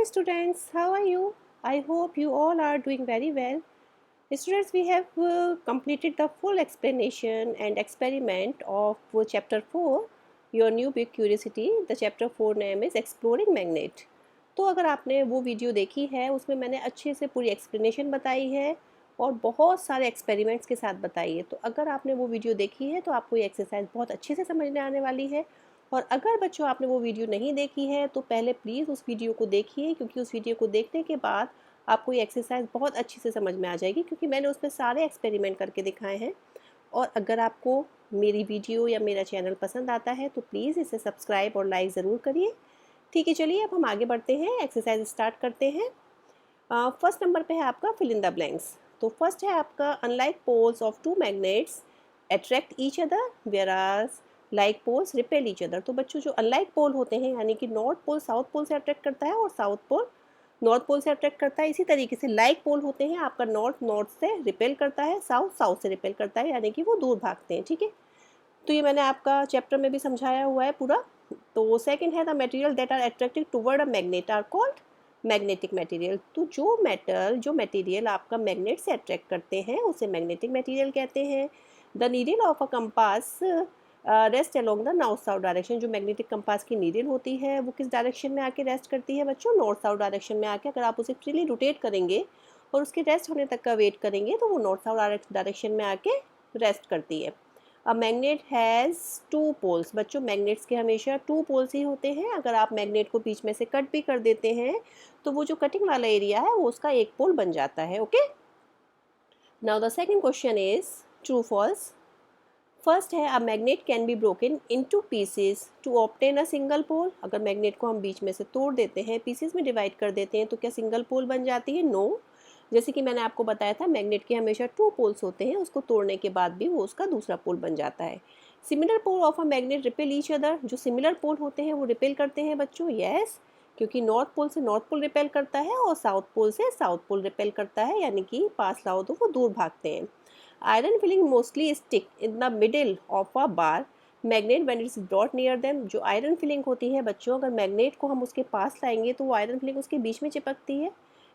Students, how are you? I hope you all are doing very well. Students, we have completed the full explanation and experiment of chapter 4, Your New Big Curiosity. The chapter 4 name is Exploring Magnet. तो अगर आपने वो video देखी है उसमें मैंने अच्छे से पूरी एक्सप्लेनेशन बताई है और बहुत सारे एक्सपेरिमेंट्स के साथ बताई है। तो अगर आपने वो वीडियो देखी है तो आपको ये एक्सरसाइज बहुत अच्छे से समझ में आने वाली है। और अगर बच्चों आपने वो वीडियो नहीं देखी है तो पहले प्लीज़ उस वीडियो को देखिए, क्योंकि उस वीडियो को देखने के बाद आपको ये एक्सरसाइज बहुत अच्छे से समझ में आ जाएगी, क्योंकि मैंने उसमें सारे एक्सपेरिमेंट करके दिखाए हैं। और अगर आपको मेरी वीडियो या मेरा चैनल पसंद आता है तो प्लीज़ इसे सब्सक्राइब और लाइक ज़रूर करिए। ठीक है, चलिए अब हम आगे बढ़ते हैं, एक्सरसाइज स्टार्ट करते हैं। फर्स्ट नंबर पे है आपका फिल इन द ब्लैंक्स। तो फर्स्ट है आपका unlike poles of two magnets attract each other whereas like poles repel each other. तो बच्चों जो अनलाइक पोल होते हैं, यानी कि नॉर्थ पोल साउथ पोल से अट्रैक्ट करता है और साउथ पोल नॉर्थ पोल से अट्रैक्ट करता है, इसी तरीके से लाइक पोल होते हैं आपका नॉर्थ नॉर्थ से रिपेल करता है, साउथ साउथ से रिपेल करता है, यानी कि वो दूर भागते हैं। ठीक है, तो ये मैंने आपका चैप्टर में भी समझाया हुआ है पूरा। तो सेकंड है the material that are attracted toward a magnet are called magnetic material. तो जो मटेरियल आपका मैग्नेट से अट्रैक्ट करते हैं उसे मैग्नेटिक मटेरियल कहते हैं। The needle of a compass rest along the north south direction. जो मैग्नेटिक कंपास की नीडल होती है वो किस डायरेक्शन में आके रेस्ट करती है बच्चों? नॉर्थ साउथ डायरेक्शन में आके। अगर आप उसे फ्रीली रोटेट करेंगे और उसके रेस्ट होने तक का वेट करेंगे तो वो नॉर्थ साउथ डायरेक्शन में आके रेस्ट करती है। A magnet has two poles. बच्चों मैग्नेट्स के हमेशा टू पोल्स ही होते हैं। अगर आप मैग्नेट को बीच में से कट भी कर देते हैं तो वो जो कटिंग वाला एरिया है वो उसका एक पोल बन जाता है। Okay, now the second question is true false. First है a magnet can be broken into pieces to obtain a single pole. अगर मैग्नेट को हम बीच में से तोड़ देते हैं, पीसेस में डिवाइड कर देते हैं, तो क्या सिंगल पोल बन जाती है? नो। जैसे कि मैंने आपको बताया था मैग्नेट के हमेशा टू पोल्स होते हैं, उसको तोड़ने के बाद भी वो उसका दूसरा पोल बन जाता है। Similar pole of a magnet repel each other. जो सिमिलर पोल होते हैं वो रिपेल करते हैं बच्चों। यस, क्योंकि नॉर्थ पोल से नॉर्थ पोल रिपेल करता है और साउथ पोल से साउथ पोल रिपेल करता है, यानी कि पास लाओ तो वो दूर भागते हैं। Iron filling mostly stick in the middle of a bar magnet when it's brought near them. जो आयरन फिलिंग होती है बच्चों, अगर मैग्नेट को हम उसके पास लाएंगे तो वो आयरन फिलिंग उसके बीच में चिपकती है?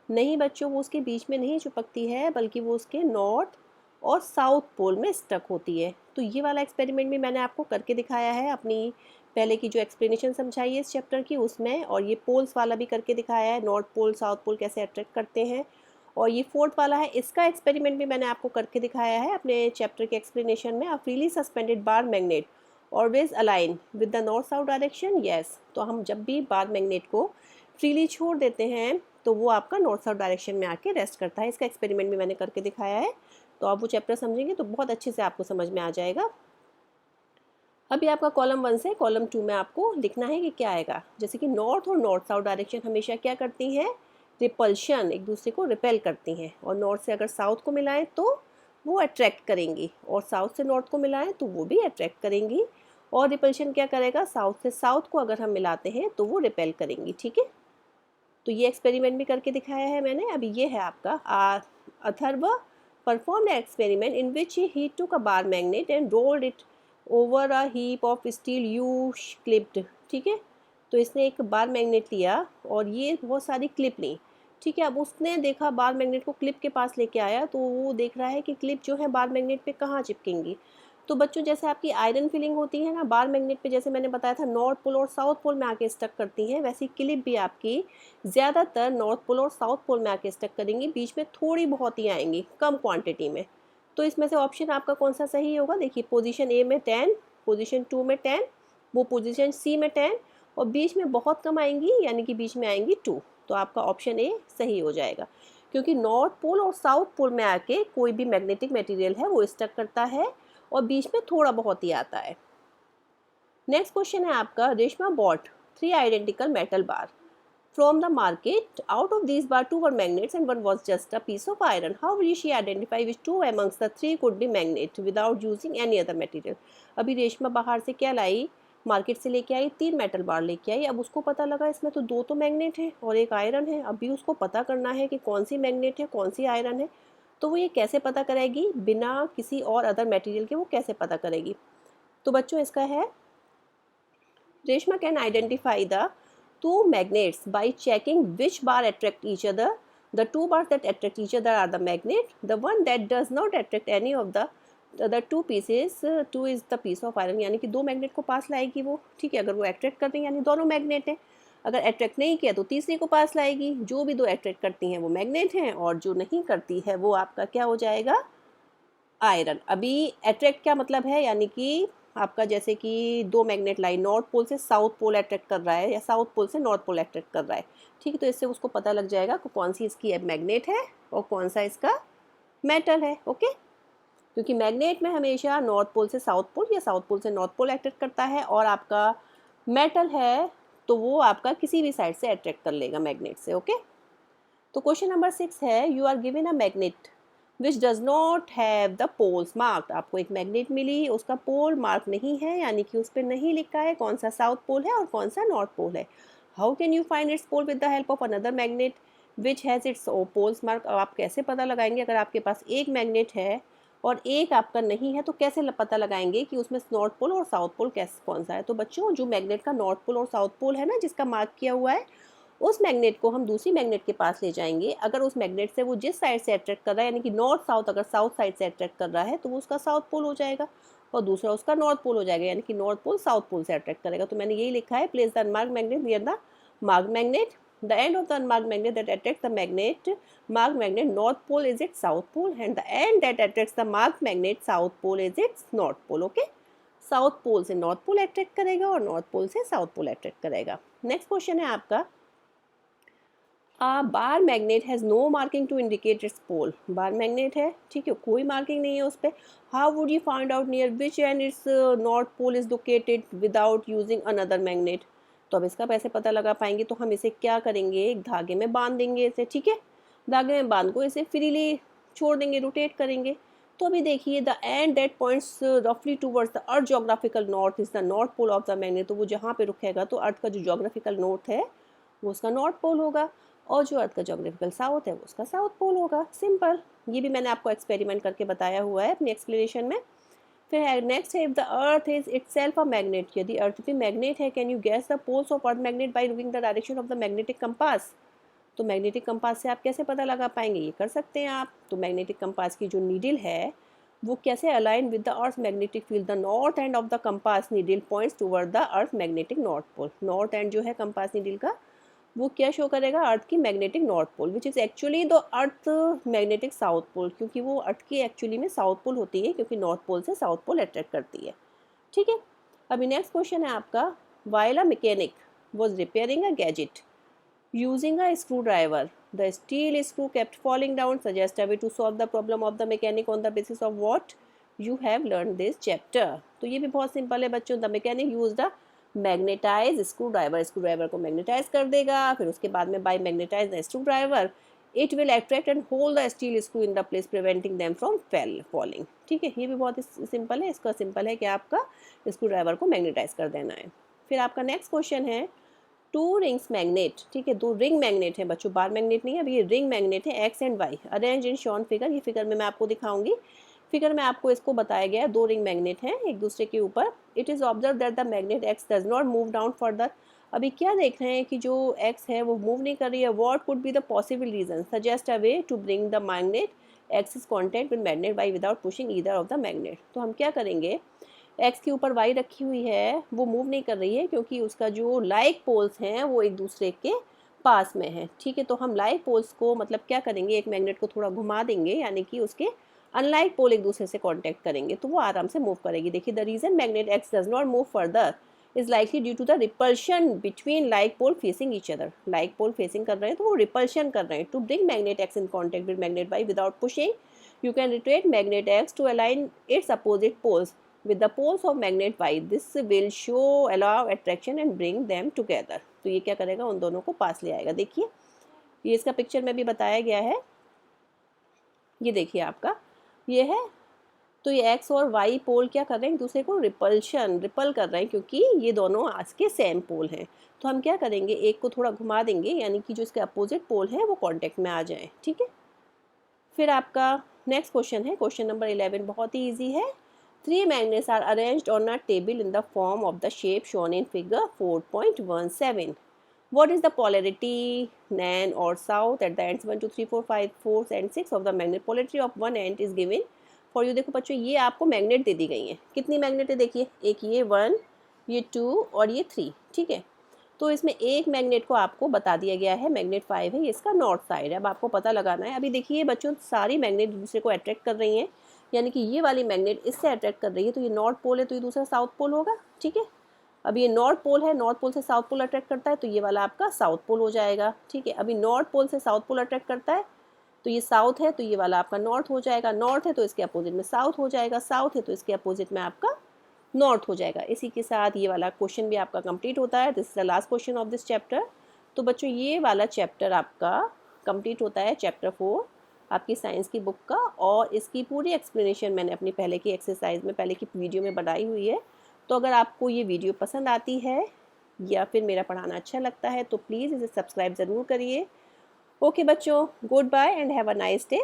नहीं बच्चों, वो उसके बीच में नहीं चिपकती है, बल्कि वो उसके नॉर्थ और साउथ पोल में स्टक होती है। तो ये वाला एक्सपेरिमेंट भी मैंने आपको करके दिखाया है अपनी पहले की जो एक्सप्लेनेशन समझाई है इस चैप्टर की उसमें, और ये पोल्स वाला भी करके दिखाया है, नॉर्थ पोल साउथ पोल कैसे अट्रैक्ट करते हैं। और ये फोर्थ वाला है, इसका एक्सपेरिमेंट भी मैंने आपको करके दिखाया है अपने चैप्टर के एक्सप्लेनेशन में। A freely suspended bar magnet always align with the north south direction. Yes, तो हम जब भी बार मैग्नेट को फ्रीली छोड़ देते हैं तो वो आपका नॉर्थ साउथ डायरेक्शन में आके रेस्ट करता है। इसका एक्सपेरिमेंट भी मैंने करके दिखाया है, तो आप वो चैप्टर समझेंगे तो बहुत अच्छे से आपको समझ में आ जाएगा। अभी आपका कॉलम 1 से कॉलम 2 में आपको लिखना है कि क्या आएगा। जैसे कि नॉर्थ और नॉर्थ साउथ डायरेक्शन हमेशा क्या करती हैं? रिपल्शन, एक दूसरे को रिपेल करती हैं। और नॉर्थ से अगर साउथ को मिलाएं तो वो अट्रैक्ट करेंगी, और साउथ से नॉर्थ को मिलाएं तो वो भी अट्रैक्ट करेंगी। और रिपल्शन क्या करेगा? साउथ से साउथ को अगर हम मिलाते हैं तो वो रिपेल करेंगी। ठीक है, तो ये एक्सपेरिमेंट भी करके दिखाया है मैंने। अभी ये है आपका Atharva performed experiment in which he took a bar magnet and rolled it over a heap of still you clipped. ठीक है, तो इसने एक बार मैग्नेट लिया और ये बहुत सारी क्लिप ली। ठीक है, अब उसने देखा बार मैग्नेट को क्लिप के पास लेके आया तो वो देख रहा है कि क्लिप जो है बार मैग्नेट पे कहाँ चिपकेंगी। तो बच्चों जैसे आपकी आयरन फिलिंग होती है ना बार मैग्नेट पे, जैसे मैंने बताया था नॉर्थ पोल और साउथ पोल में आके स्टक करती हैं, वैसी क्लिप भी आपकी ज़्यादातर नॉर्थ पोल और साउथ पोल में आके स्टक करेंगी, बीच में थोड़ी बहुत ही आएंगी कम क्वांटिटी में। तो इसमें से ऑप्शन आपका कौन सा सही होगा? देखिए, पोजीशन ए में 10, पोजीशन 2 में 10, वो पोजीशन सी में 10, और बीच में बहुत कम आएंगी, यानी कि बीच में आएंगी 2। तो आपका ऑप्शन ए सही हो जाएगा, क्योंकि नॉर्थ पोल और साउथ पोल में आके कोई भी मैग्नेटिक मटेरियल है वो स्टक करता है और बीच में थोड़ा बहुत ही आता है। नेक्स्ट क्वेश्चन है आपका, Reshma bought 3 identical metal bar from the market. Out of these bar, 2 were magnets and 1 was just a piece of iron. How will she identify which 2 amongst the 3 could be magnet without using any other material? अभी रेशमा बाहर से क्या लाई? Market से लेके आई 3 metal bar लेके आई। अब उसको पता लगा इसमें तो 2 तो मैग्नेट है और एक आयरन है। अभी उसको पता करना है कि कौन सी मैग्नेट है कौन सी आयरन है। तो वो ये कैसे पता करेगी? बिना किसी और अदर मटेरियल के वो कैसे पता करेगी? तो बच्चों इसका है, Reshma can identify the, two magnets by checking which bar attract each other. The two bars that attract each other are the magnet. The one that does not attract any of the other two pieces, two is the piece of iron, यानी कि दो magnet को पास लाएगी वो, ठीक है। अगर वो अट्रैक्ट कर रही है यानी दोनों मैग्नेट हैं, अगर अट्रैक्ट नहीं किया तो तीसरी को पास लाएगी। जो भी दो अट्रैक्ट करती हैं वो मैग्नेट हैं और जो नहीं करती है वो आपका क्या हो जाएगा, आयरन। अभी अट्रैक्ट क्या मतलब है, यानी कि आपका जैसे कि दो मैग्नेट लाइन नॉर्थ पोल से साउथ पोल अट्रैक्ट कर रहा है या साउथ पोल से नॉर्थ पोल अट्रैक्ट कर रहा है, ठीक है। तो इससे उसको पता लग जाएगा कि कौन सी इसकी मैग्नेट है और कौन सा इसका मेटल है, ओके। क्योंकि मैग्नेट में हमेशा नॉर्थ पोल से साउथ पोल या साउथ पोल से नॉर्थ पोल अट्रैक्ट करता है, और आपका मेटल है तो वो आपका किसी भी साइड से अट्रैक्ट कर लेगा मैग्नेट से, ओके। तो क्वेश्चन नंबर 6 है, you are given a magnet which does not have the poles marked. आपको एक मैग्नेट मिली, उसका पोल मार्क नहीं है, यानी कि उस पर नहीं लिखा है कौन सा साउथ पोल है और कौन सा नॉर्थ पोल है। How can you find its pole with the help of another magnet which has its poles mark. अब आप कैसे पता लगाएंगे, अगर आपके पास एक मैग्नेट है और एक आपका नहीं है तो कैसे पता लगाएंगे कि उसमें नॉर्थ पोल और साउथ पोल कैसे कौन सा है। तो बच्चों, जो मैग्नेट का नॉर्थ पोल और साउथ पोल है ना, जिसका मार्क किया हुआ है, उस मैग्नेट को हम दूसरी मैग्नेट के पास ले जाएंगे। अगर उस मैग्नेट से वो जिस साइड से अट्रैक्ट कर रहा है, यानी कि नॉर्थ साउथ, अगर साउथ साइड से अट्रैक्ट कर रहा है तो वो उसका साउथ पोल हो जाएगा और दूसरा उसका नॉर्थ पोल हो जाएगा, यानी कि नॉर्थ पोल साउथ पोल से अट्रैक्ट करेगा। तो मैंने यही लिखा है, place the unmarked magnet near the marked magnet. The end of the unmarked magnet that attracts the marked magnet north pole is its south pole, and the end that attracts the marked magnet south pole is its north pole, okay। South pole से north pole attract करेगा और north pole से south pole attract करेगा। Next question है आपका, bar magnet has no marking to indicate its pole. Bar magnet है, ठीक है, कोई मार्किंग नहीं है उस पर। How would you find out near which end its north pole is located without using another magnet. तो अब इसका कैसे पता लगा पाएंगे, तो हम इसे क्या करेंगे, एक धागे में बांध देंगे इसे, ठीक है। धागे में बांध को इसे फ्रीली छोड़ देंगे, रोटेट करेंगे। तो अभी देखिए, द एंड दैट पॉइंट्स रफली towards the earth geographical north is the north pole of the magnet. तो वो जहाँ पे रुकेगा तो अर्थ का जो जोग्राफिकल नॉर्थ है वो उसका नॉर्थ पोल होगा, और जो अर्थ का जोग्राफिकल साउथ है वो उसका साउथ पोल होगा। सिंपल, ये भी मैंने आपको एक्सपेरिमेंट करके बताया हुआ है अपनी एक्सप्लेनेशन में। फिर है नेक्स्ट है, if the earth is itself a magnet. यदि अर्थ भी मैग्नेट है, can you guess the poles of earth magnet by looking the direction of the magnetic compass. तो मैग्नेटिक कंपास से आप कैसे पता लगा पाएंगे, ये कर सकते हैं आप। तो मैग्नेटिक कंपास की जो नीडल है वो कैसे align with the earth magnetic field, the north end of the compass needle points toward the earth magnetic north pole. North end जो है कंपास नीडल का वो क्या शो करेगा, अर्थ की magnetic north pole, which is actually the earth magnetic south pole, क्योंकि वो अर्थ की एक्चुअली में साउथ पोल होती है, क्योंकि नॉर्थ पोल से साउथ पोल अट्रैक्ट करती है, ठीक है। अभी नेक्स्ट क्वेश्चन है आपका, while a mechanic was repairing a gadget using a screwdriver, the steel screw kept falling down, suggest a way to solve the problem of the mechanic on the basis of what you have learn this chapter. तो ये भी बहुत simple है बच्चों। The mechanic use the magnetise screwdriver को magnetise कर देगा, फिर उसके बाद में by magnetise the screwdriver it will attract and hold the steel screw in the place preventing them from falling, ठीक है। ये भी बहुत सिंपल है। इसका सिंपल है कि आपका स्क्रू ड्राइवर को मैग्नेटाइज कर देना है। फिर आपका नेक्स्ट क्वेश्चन है, टू रिंग्स मैग्नेट, ठीक है, दो रिंग मैग्नेट है बच्चों, बार मैग्नेट नहीं है, अभी ये रिंग मैग्नेट है, X and Y, arrange in shown figure. ये फिगर में मैं आपको दिखाऊंगी। फिगर में आपको इसको बताया गया है, दो रिंग मैग्नेट हैं एक दूसरे के ऊपर। It is observe that the magnet X does not move down further. अभी क्या देख रहे हैं कि जो एक्स है वो मूव नहीं कर रही है। What could be the possible reason, suggest a way to bring the magnet X is contact with magnet Y without pushing either of the magnet. तो हम क्या करेंगे, एक्स के ऊपर वाई रखी हुई है, वो मूव नहीं कर रही है क्योंकि उसका जो लाइक पोल्स हैं वो एक दूसरे के पास में है, ठीक है। तो हम लाइक पोल्स को मतलब क्या करेंगे, एक मैग्नेट को थोड़ा घुमा देंगे, यानी कि उसके अनलाइक पोल एक दूसरे से कांटेक्ट करेंगे तो वो आराम से मूव करेगी। देखिए, the reason magnet X does not move further is likely due to the repulsion between like pole facing each other. Like pole facing कर रहे हैं तो वो रिपल्शन कर रहे हैं। To bring magnet X in contact with magnet Y without pushing, you can rotate magnet X to align its opposite poles with the poles of magnet Y. This will show allow attraction and bring them together. तो ये क्या करेगा, उन दोनों को पास ले आएगा। देखिए, ये इसका पिक्चर में भी बताया गया है, ये देखिए आपका ये है। तो ये एक्स और वाई पोल क्या कर रहे हैं, एक दूसरे को रिपल कर रहे हैं, क्योंकि ये दोनों आज के सेम पोल हैं। तो हम क्या करेंगे, एक को थोड़ा घुमा देंगे, यानी कि जो इसके अपोजिट पोल हैं वो कांटेक्ट में आ जाएं, ठीक है। फिर आपका नेक्स्ट क्वेश्चन है, क्वेश्चन नंबर 11, बहुत ही ईजी है। 3 magnets are arranged on a table in the form of the shape shown in figure 4.17. What is the polarity nan or south at the ends 1 2 3 4 5 4 and 6 of the magnet? Polarity of one end is given for you. देखो बच्चों ये आपको magnet they दी गई हैं. कितनी magnet है देखिए, एक ये 1, ये 2 और ये 3. ठीक है, तो इसमें एक मैग्नेट को आपको बता दिया गया है, मैग्नेट 5 है, ये इसका नॉर्थ साइड है. अब आपको पता लगाना है. अभी देखिए बच्चों सारी मैग्नेट दूसरे को अट्रैक्ट कर रही हैं, यानी कि ये वाली मैग्नेट इससे अट्रैक्ट कर रही है, तो ये नॉर्थ पोल है, तो ये दूसरा साउथ पोल होगा. ठीक है, अब ये नॉर्थ पोल है, नॉर्थ पोल से साउथ पोल अट्रैक्ट करता है, तो ये वाला आपका साउथ पोल हो जाएगा. ठीक है, अभी नॉर्थ पोल से साउथ पोल अट्रैक्ट करता है, तो ये साउथ है, तो ये वाला आपका नॉर्थ हो जाएगा. नॉर्थ है तो इसके अपोजिट में साउथ हो जाएगा, साउथ है तो इसके अपोजिट में आपका नॉर्थ हो जाएगा. इसी के साथ ये वाला क्वेश्चन भी आपका कंप्लीट होता है. This is the last question of this chapter. तो बच्चों ये वाला चैप्टर आपका कंप्लीट होता है, चैप्टर 4 आपकी साइंस की बुक का. और इसकी पूरी एक्सप्लेनेशन मैंने अपनी पहले की एक्सरसाइज में, पहले की वीडियो में बनाई हुई है. तो अगर आपको ये वीडियो पसंद आती है या फिर मेरा पढ़ाना अच्छा लगता है तो प्लीज़ इसे सब्सक्राइब ज़रूर करिए. ओके बच्चों, goodbye and have a nice day.